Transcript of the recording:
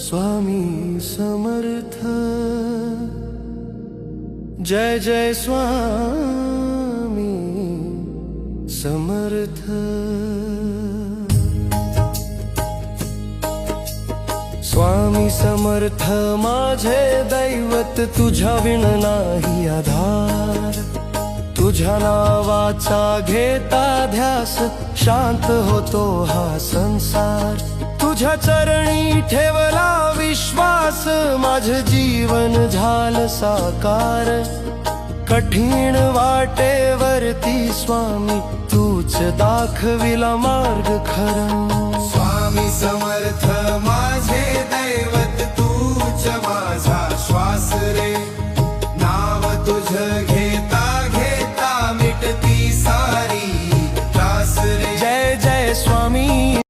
स्वामी समर्थ, जय जय स्वामी समर्थ। स्वामी समर्थ माझे दैवत, तुझ्या विण नाही आधार। तुझ्या नावाचा घेता ध्यास, शांत होतो हा संसार। तुझ्या चरणी ठेवला विश्वास, माझे जीवन झालं साकार। कठीण वाटेवरती स्वामी तूच दाखविला मार्ग खरा।